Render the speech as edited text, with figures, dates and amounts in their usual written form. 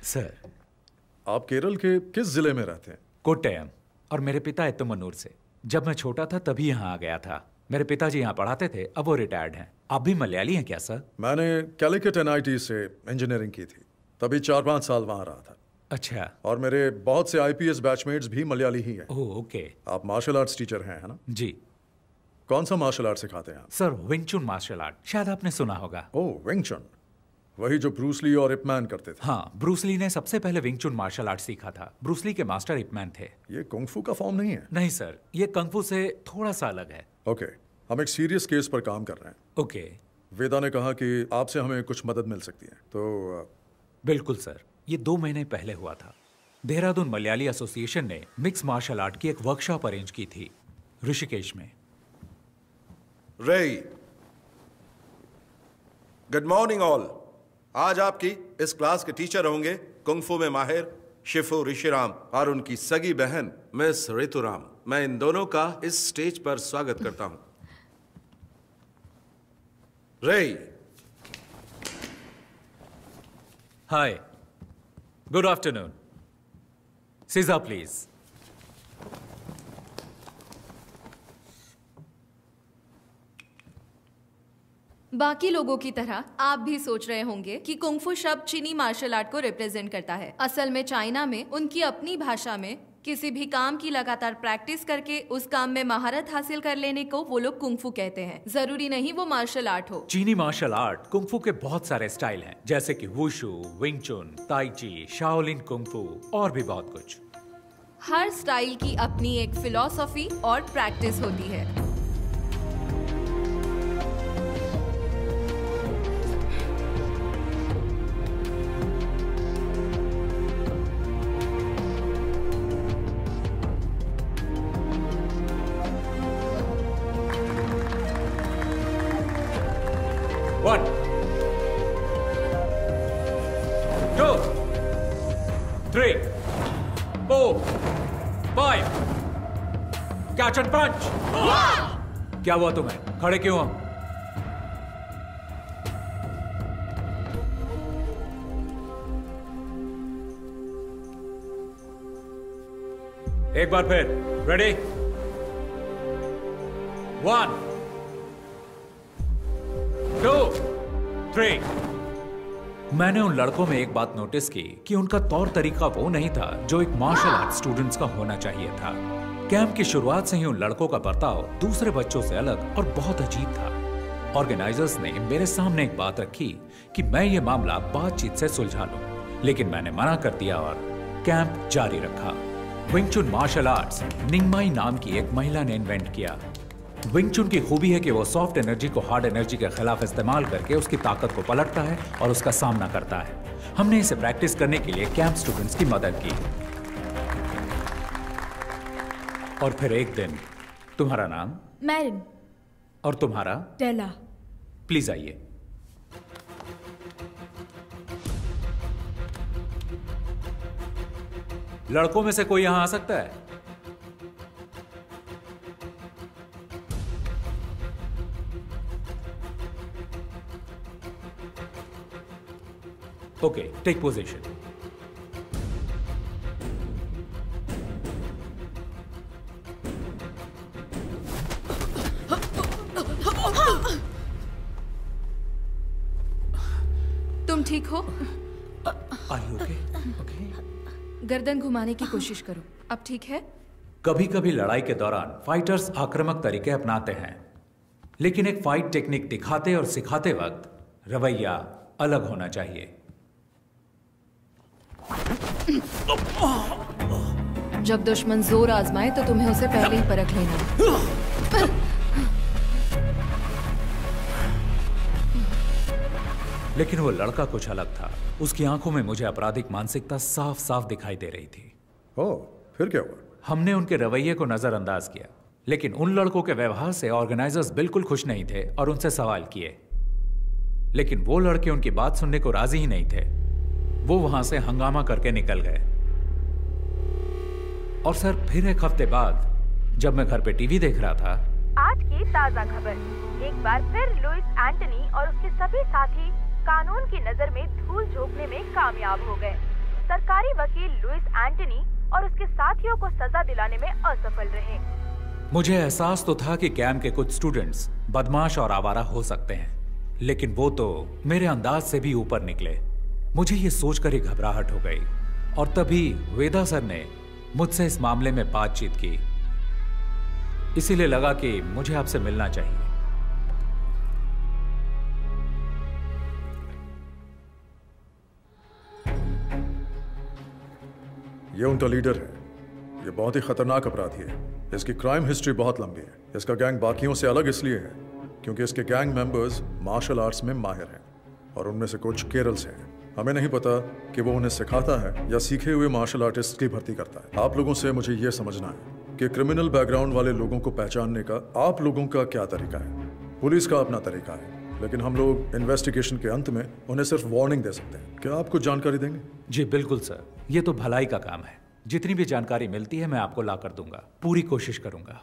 Sir, आप केरल के किस जिले में रहते हैं? कोट्टयम। और मेरे पिता एत्तमनूर से। जब मैं छोटा था तभी यहाँ आ गया था। मेरे पिताजी यहाँ पढ़ाते थे, अब वो रिटायर्ड हैं। आप भी मलयाली हैं क्या सर? मैंने कैलिकट NIT से इंजीनियरिंग की थी, तभी 4-5 साल वहाँ रहा था। अच्छा। और मेरे बहुत से IPS बैचमेट्स भी मलयाली ही हैं। Oh okay. आप मार्शल आर्ट्स टीचर हैं, है ना? जी। कौन सा मार्शल आर्ट सिखाते हैं आप? सर, विंग चुन मार्शल आर्ट, शायद आपने सुना होगा। ओह, विंग चुन, वही जो ब्रूस ली और इप मैन करते थे। हाँ, ब्रूस ली ने सबसे पहले विंग चुन मार्शल आर्ट सीखा था। ब्रूस ली के मास्टर इप मैन थे। ये कुंग-फू का फॉर्म नहीं है? नहीं सर, ये कंग-फू से थोड़ा सा अलग है। ओके, हम एक सीरियस केस पर काम कर रहे हैं। ओके। वेदा ने कहा कि आपसे हमें कुछ मदद मिल सकती है, तो बिल्कुल सर, ये 2 महीने पहले हुआ था। देहरादून मलयाली एसोसिएशन ने मिक्स मार्शल आर्ट की एक वर्कशॉप अरेंज की थी ऋषिकेश में। रेई, गुड मॉर्निंग ऑल। आज आपकी इस क्लास के टीचर होंगे कुंग-फू में माहिर शिफू ऋषिराम और उनकी सगी बहन मिस ऋतुराम। मैं इन दोनों का इस स्टेज पर स्वागत करता हूं। रेई। हाय, गुड आफ्टरनून। सीजा प्लीज। बाकी लोगों की तरह आप भी सोच रहे होंगे कि कुंग-फू शब्द चीनी मार्शल आर्ट को रिप्रेजेंट करता है। असल में चाइना में उनकी अपनी भाषा में किसी भी काम की लगातार प्रैक्टिस करके उस काम में महारत हासिल कर लेने को वो लोग कुंग-फू कहते हैं। जरूरी नहीं वो मार्शल आर्ट हो। चीनी मार्शल आर्ट कुंग-फू के बहुत सारे स्टाइल हैं, जैसे कि वुशु, विंग चुन, ताई ची, शाओलिन कुंग-फू और भी बहुत कुछ। हर स्टाइल की अपनी एक फिलॉसफी और प्रैक्टिस होती है। One, 2, 3, 4, 5. Catch and punch. क्या हुआ तुम्हें? खड़े क्यों हो? एक बार फिर। रेडी? 1, 2, 3। मैंने उन लड़कों में एक बात नोटिस की कि उनका तौर तरीका वो नहीं था जो एक मार्शल आर्ट स्टूडेंट्स का होना चाहिए था। कैंप की शुरुआत से ही उन लड़कों का बर्ताव दूसरे बच्चों से अलग और बहुत अजीब था। ऑर्गेनाइजर्स ने मेरे सामने एक बात रखी कि मैं ये मामला बातचीत से सुलझा लूं, लेकिन मैंने मना कर दिया और कैंप जारी रखा। विंग चुन मार्शल आर्ट्स निंगमाई नाम की एक महिला ने इन्वेंट किया। विंग चुन की खूबी है कि वो सॉफ्ट एनर्जी को हार्ड एनर्जी के खिलाफ इस्तेमाल करके उसकी ताकत को पलटता है और उसका सामना करता है। हमने इसे प्रैक्टिस करने के लिए कैंप स्टूडेंट्स की मदद की। और फिर एक दिन, तुम्हारा नाम? मैरिन। और तुम्हारा? टेला। प्लीज आइए। लड़कों में से कोई यहां आ सकता है? Okay, take position. तुम ठीक हो? Are you okay? Okay. गर्दन घुमाने की कोशिश करो। अब ठीक है? कभी कभी लड़ाई के दौरान फाइटर्स आक्रामक तरीके अपनाते हैं, लेकिन एक फाइट टेक्निक दिखाते और सिखाते वक्त रवैया अलग होना चाहिए। जब दुश्मन जोर आजमाए तो तुम्हें उसे पहले ही परख लेना। लेकिन वो लड़का कुछ अलग था। उसकी आंखों में मुझे आपराधिक मानसिकता साफ साफ दिखाई दे रही थी। ओह, फिर क्या हुआ? हमने उनके रवैये को नजरअंदाज किया, लेकिन उन लड़कों के व्यवहार से ऑर्गेनाइजर्स बिल्कुल खुश नहीं थे और उनसे सवाल किए, लेकिन वो लड़के उनकी बात सुनने को राजी ही नहीं थे। वो वहां से हंगामा करके निकल गए। और सर, फिर एक हफ्ते बाद जब मैं घर पे टीवी देख रहा था, आज की ताजा खबर। एक बार फिर लुइस एंटनी और उसके सभी साथी कानून की नजर में धूल झोंकने में कामयाब हो गए। सरकारी वकील लुइस एंटनी और उसके साथियों को सजा दिलाने में असफल रहे। मुझे एहसास तो था कि कैंप के कुछ स्टूडेंट्स बदमाश और आवारा हो सकते हैं, लेकिन वो तो मेरे अंदाज से भी ऊपर निकले। मुझे ये सोचकर ही घबराहट हो गई और तभी वेदा सर ने मुझसे इस मामले में बातचीत की। इसीलिए लगा कि मुझे आपसे मिलना चाहिए। ये उनका लीडर है। ये बहुत ही खतरनाक अपराधी है। इसकी क्राइम हिस्ट्री बहुत लंबी है। इसका गैंग बाकियों से अलग इसलिए है क्योंकि इसके गैंग मेंबर्स मार्शल आर्ट्स में माहिर हैं और उनमें से कुछ केरल से हैं। हमें नहीं पता कि वो उन्हें सिखाता है या सीखे हुए मार्शल आर्टिस्ट की भर्ती करता है। आप लोगों से मुझे ये समझना है कि क्रिमिनल बैकग्राउंड वाले लोगों को पहचानने का आप लोगों का क्या तरीका है। पुलिस का अपना तरीका है, लेकिन हम लोग इन्वेस्टिगेशन के अंत में उन्हें सिर्फ वार्निंग दे सकते हैं। क्या आप कुछ जानकारी देंगे? जी बिल्कुल सर, ये तो भलाई का काम है। जितनी भी जानकारी मिलती है मैं आपको ला कर दूंगा। पूरी कोशिश करूंगा।